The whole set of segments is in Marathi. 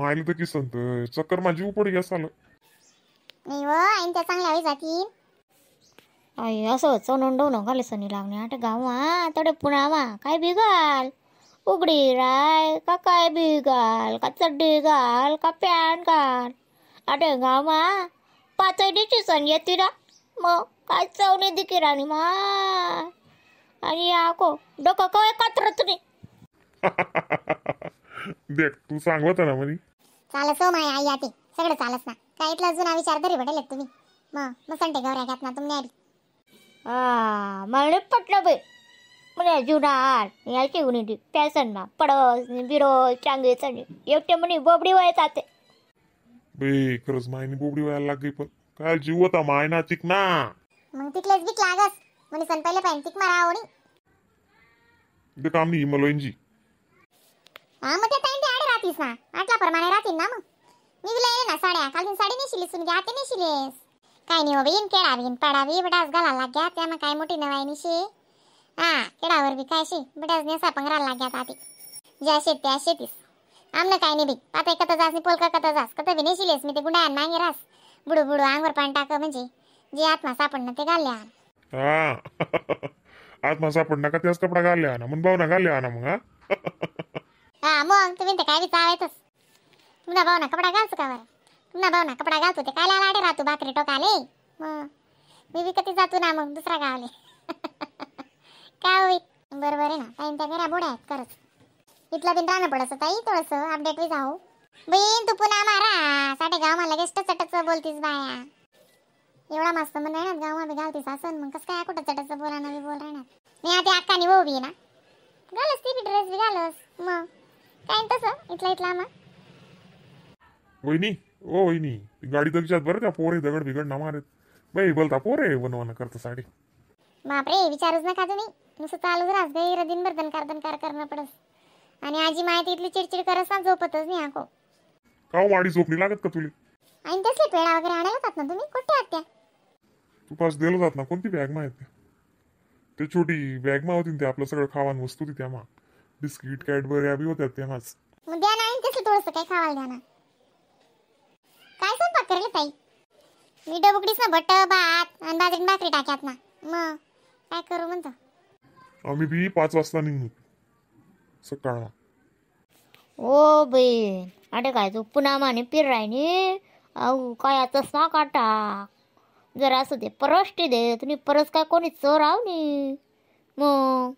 मायली तर किसन तर चक्कर माझी उपडी घ्या सालं. नाही व आईन त्या चांगल्या वेळी जातील. आई असं चोनंडव न घाले सनी लागणे आटे गावा तडे पुणावा काय बिगाल उघडी राय का काय बिगाल का चड्डी घाल का पॅन्ट घाल आटे गावा पाचही दिची सण येते ना मग काय चवणे दिकी राणी मा आणि आको डोकं कवे कात्रत नाही. देख तू सांगवत ना म्हणी चालस हो माय आई आते सगळं चालस ना काय इथला जुना विचार तरी भेटेल तुम्ही मग संटे गौऱ्या घात ना तुम्ही आली. मला पटलं बाई म्हणजे जुना आठ याची उन्ही पॅसन ना पडस बिरो चांगली चढी एकटे म्हणे बोबडी वय जाते. बे खरंच मायनी बोबडी व्हायला लागली पण काय जीव होता माय ना चिक ना. मग तिथलेच बीक लागस म्हणे सण पहिले पाहिजे तिक मारा आवडी. ते काम नाही मलोईनजी. मग ते टाइम ते आडे राहतीस ना आटला प्रमाणे राहतील ना मग मी तुला ये ना साड्या काल साडी नेशिलीस सुन आते नेशिलेस काय नाही हो बीन केळावीन पडावी बटास घाला लाग्या त्या मग काय मोठी नवाई निशे केळावर बी काय शे बटास नेसा पंगरा लाग्यात आते ज्या शेत त्या शेतीस आमनं काय नाही बी आता कथा जास नि पोलका कथा जास कथा बी नेशिलेस मी ते गुंडा मागे रास बुडू बुडू अंगवर पाणी टाक म्हणजे जे आत्मा सापडणं ते घालल्या. आत्मा सापडणं का त्याच कपडा घालल्या ना मग भाऊ ना घालल्या ना मग मग तुम्ही ते काय बी चावायचंच तुमना भाऊ ना कपडा घालतो का बरं तुमना भाऊ ना कपडा घालतो ते काय लाडे राहतो भाकरी टोकाले मग मी बी कधी जातो ना मग दुसरा गावले. काय होईल बरोबर आहे ना ताईन त्या घरा बुड्या आहेत खरंच इथला बिन राहणं पडस ताई थोडंसं अपडेट वी जाऊ बहीण तू पुन्हा मारा साठे गाव मला लगेच चटच बोलतीस बाया एवढा मस्त म्हण राहणार गाव मध्ये घालतीस असं मग कसं काय कुठं चटच बोला ना बी बोल राहणार मी आता अक्कानी भाऊ बी ना घालस ती बी ड्रेस बी घालस मग काय तसं इथला मग वहिनी ओ वहिनी गाडी तर बरं त्या पोरे दगड बिगड ना मारत बाई बोलता पोरे बनवणं करतं साडी. बापरे विचारूच नका तुम्ही नुसतं चालूच राहस गैर दिनभर दनकार करणं पडस आणि आजी माहिती इथली चिडचिड करस ना झोपतच नाही आको. का वाडी झोपणी लागत का तुला आणि तसले पेढा वगैरे आणायला जात ना तुम्ही कुठे आहात त्या तू पास दिलं जात ना कोणती बॅग माहिती ते छोटी बॅग मा होती ते आपलं सगळं खावान वस्तू होती त्यामा बिस्किट कॅडबरी बी होत्या त्यामाच मग द्या ना तसलं थोडंसं काय खावायला द्या ना. काय स्वयंपाक करेल ताई मी डबुकडीस ना बट भात आणि बाजरी भाकरी टाक्यात ना मग काय करू म्हणतो. आम्ही बी 5 वाजता निघू सकाळ. ओ बहीण अरे काय तू पुन्हा माने पिर राहिनी अहो काय आताच ना काटा जरा असं दे परष्टी दे तुम्ही परस काय कोणी चोर आव नी मग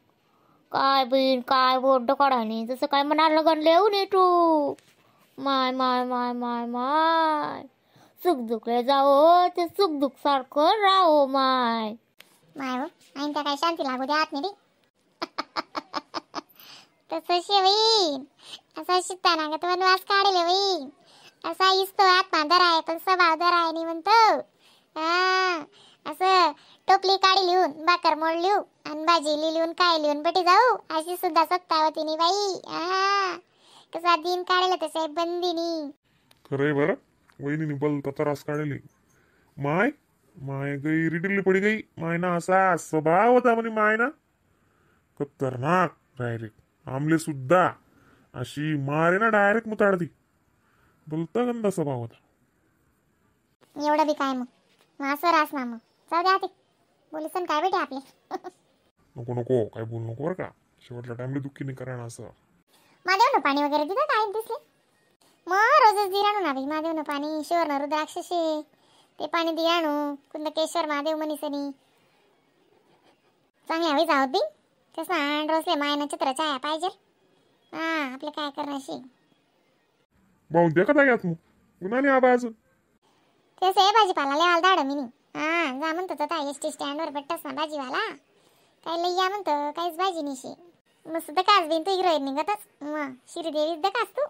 काय बहीण काय बोट काढायनी जसं काय मनाला लगन येऊ नी तू माय माय माय माय माय सुख दुखले जाओ ते सुख दुख सारखं राहो माय माय हो आणि त्या काय शांती लागू द्या आत नाही तसं शेवीन असा शिकताना का तुम्हाला वास काढेल होईन असा इस्तो आत्मा दर आहे पण स्वभाव दर आहे नाही म्हणतो. असं टोपली काढी लिहून बाकर मोड लिहू आणि भाजी लिहून काय लिहून बटी जाऊ अशी सुद्धा सत्तावती नाही बाई. कसा दिन काढेल तसे बंदिनी खरंय बरं वहिनी बोलता त्रास काढली माय माय गई रिडिली पडी गई माय ना असा स्वभाव होता म्हणे माय ना खतरनाक डायरेक्ट आमले सुद्धा अशी मारे ना डायरेक्ट मुताडती बोलता गंदा स्वभाव होता. एवढं बी काय मग असं रास ना मग जाऊ द्या ते बोलीसन काय भेटे आपले. नको नको काय बोल नको बरं का शेवटला टाइमला दुःखी नाही करा असं. महादेव ना पाणी वगैरे दिलं काय दिसले मग रोजच दी राणू ना बाई महादेव ना पाणी शिवर ना रुद्राक्षसे ते पाणी दी राणू कुंदकेश्वर महादेव मनीसनी चांगल्या हवी जावत बी कसं आण रोजले मायना चित्र छाया पाहिजे आपलं काय करण्याशी भाऊ देखत आहे मग उन्हाने आबा अजून तेच हे भाजीपाला लेवाल धाड मी जा म्हणतो तर एस टी स्टँडवर भेटतस ना भाजीवाला काय लई या म्हणतो काहीच भाजी निशी मस्त दकास बिन तू हिरोईन निघतच मग श्रीदेवी दकास तू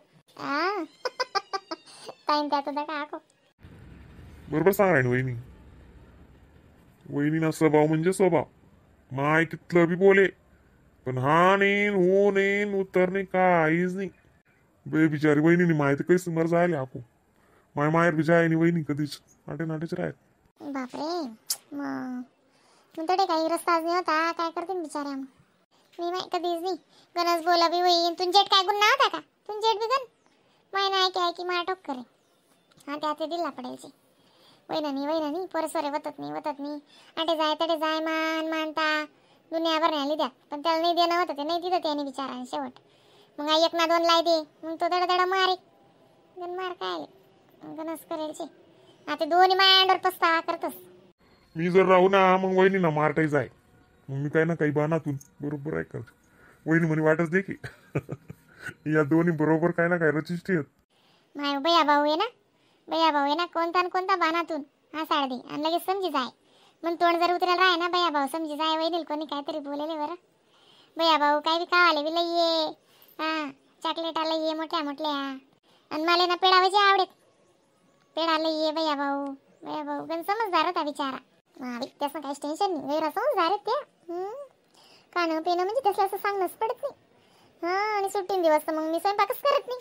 टाइम त्याचा दका आको बरोबर सांग राहीन वहिनी वहिनी ना स्वभाव म्हणजे स्वभाव माय तिथलं बी बोले पण हा नेन हो नेन उत्तर नाही काहीच नाही बे बिचारी वहिनी माहिती काही समोर जायला आपू माय माहेर बी जाय वहिनी कधीच नाटे नाटेच राहत बापरे मग तडे काही रस्ताच नाही होता काय करते बिचाऱ्या मी माय कधीच नाही गणस बोला बी होईन तुझ्यात काय गुन्हा होता का तुझ्यात बी गण मायना ऐकी ऐकी मा टोक करे हा ते दिला पडायची वैनानी परस्वरे वतत नाही आटे जाय तडे जाय मानता दुनियाभर नाही द्या पण त्याला नाही देणं होतं ते नाही दिलं त्याने विचाराने शेवट मग आई 1 ना 2 लाई दे मग तो दडा मारे मार काय गणस करायचे आता दोन्ही मायांडवर पस्तावा करतस मी जर राहू ना मग वहिनी ना मारताय जाय मग मी काही ना काही बाणातून बरोबर आहे कर वहिनी म्हणे वाटच दे की या दोन्ही बरोबर काय ना काय रचिष्ट आहेत. माय बया भाऊ आहे ना कोणता न कोणता बाणातून हा साड दे आणि लगेच समजी जाय मग तोंड जर उतरायला राह ना बया भाऊ समजी जाय वहिनील कोणी काहीतरी बोलेले बरं बया भाऊ काय बी खावाले बी लई ये हा चॉकलेट आलं ये मोठ्या आणि मला ना पेडावायचे आवडेत पेडा लई ये बया भाऊ गण समजदार होता बिचारा त्याचं काहीच टेन्शन नाही गैरा समजदार आहेत त्या खाणं पिणं म्हणजे तसलं असं सांगणंच पडत नाही हा आणि सुट्टीन दिवस तर मग मी स्वयंपाकच करत नाही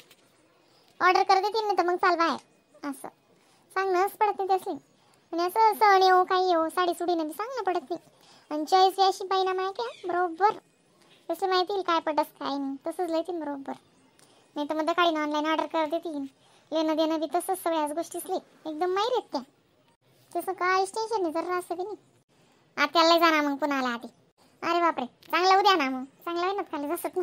ऑर्डर कर देतील नाही तर मग चाल बाहेर असं सांगणंच पडत नाही त्यासली आणि असं सण येऊ काही येऊ साडी सुडीनं बी सांगणं पडत नाही आणि चॉईस अशी पाहिना माहिती आहे बरोबर तसं माहिती येईल काय पडस काय नाही तसंच लिहितील बरोबर नाही तर मग काढीन ऑनलाईन ऑर्डर कर देतील लेणं देणं बी तसंच सगळ्याच गोष्टीच एकदम माहीत आहेत त्या तसं काहीच टेन्शन नाही जर असं बी नाही आत्याला जाणार मग पुन्हा आधी अरे बापरे चांगलं उद्या ना मग चांगलं आहे ना खाली जसत ना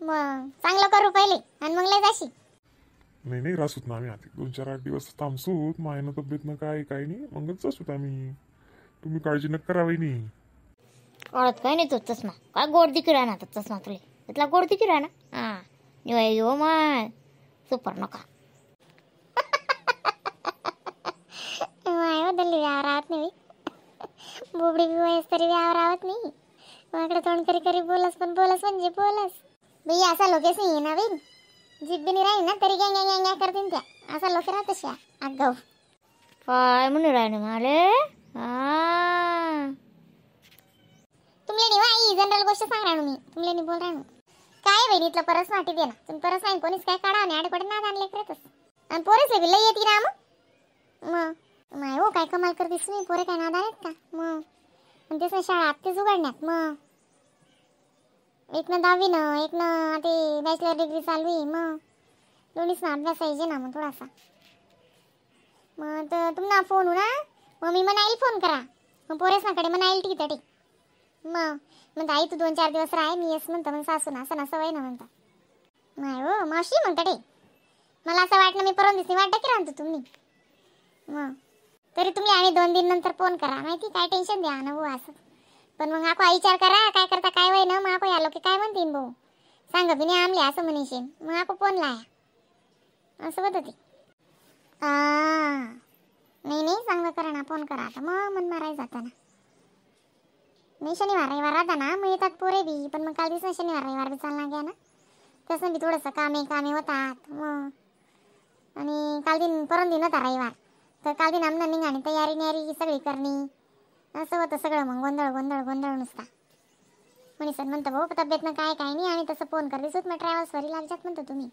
मग चांगलं करू पहिले आणि मग लय जाशी नाही रासूत ना आम्ही आधी 2-4-8 दिवस थांबसूत मायनं तब्येतनं काय नाही मगच जासूत आम्ही तुम्ही काळजी नका करा वहिनी कळत काय नाही तो चष्मा काय गोड दिकी राहणार तो चष्मा तुले इथला गोड दिकी राहणार हा निवाय येऊ माय सुपर नका माय बदलली राहत नाही बोबडी बी वयस तरी राहत नाही माझ्याकडे तोंड करी बोलस म्हणजे बोलस बाई असा लोकेश नाही नवीन जीप बी नाही राहील ना तरी गँग करतील त्या असा लोक राहत अशा आगाऊ काय म्हणून राहिले माले हा तुमले नाही आई जनरल गोष्ट सांग राहू मी तुमले नाही बोल राहू काय बहिणीतलं परस वाटी दे ना तुम्ही परस नाही कोणीच काय काढा नाही आडपडे नाद आणले करतच आणि पोरेच लई येते ना मग माय हो काय कमाल करतेस मी पोरे काय नाद आहेत का मग आणि तेच शाळा आत्तेच उघडण्यात मग एक ना 10वी न एक ना ते बॅचलर डिग्री चालू आहे मग दोन्हीच ना अभ्यास पाहिजे ना मग थोडासा मग तर तुम्हाला फोन हो ना मग मी म्हणाईल फोन करा मग पोरेस नाकडे म्हणाईल ठीक आहे मग आई तू 2-4 दिवस राह मी येस म्हणतं मग सासू ना असं ना सवय ना म्हणता नाही हो मावशी म्हणता टे मला असं वाटलं मी परवा दिवशी वाटतं की राहतो तुम्ही मग तरी तुम्ही आणि 2 दिन नंतर फोन करा माहिती काय टेन्शन द्या ना भाऊ असं पण मग आको विचार करा काय करता काय वय ना मग आको या लोक काय म्हणतील भाऊ सांग बी नाही आमले असं म्हणीशीन मग आको फोन लाया असं होतं ते नाही चांगलं करा ना फोन करा आता मग मन मारायला जाताना नाही शनिवार रविवार राहता ना मग येतात पोरे बी पण मग काल दिवस शनिवार रविवार बी चालला गया ना तसं बी थोडंसं कामे होतात मग आणि काल परम दिन होता रविवार तर काल दिन आमनं निघाणी तयारी सगळी करणी असं होतं सगळं मग गोंधळ नुसता म्हणे सर म्हणतं भाऊ तब्येतनं काय नाही आणि तसं फोन कर दिसत मग ट्रॅव्हल्सवरी लागतात म्हणतो तुम्ही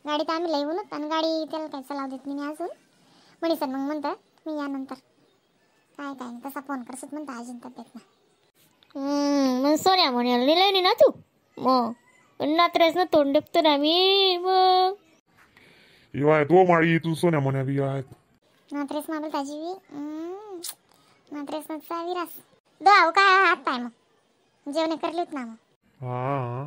गाडीत आम्ही लई उनत आणि गाडी त्याला काय चलाव देत मी अजून म्हणे सर मग म्हणतं मी यानंतर काय नाही तसा फोन करसत म्हणतं अजून तब्येतनं मग सोन्या म्हणाल लिहिलंय ना तू मग नात्रेस ना तोंड डेपतो ना मी मग येवाय 2 माळी तू सोन्या म्हण्या बी आहेत नात्रेस माबल ताजी नात्रेस मग विरास दो काय हात पाय मग जेवणे करली होत ना मग हा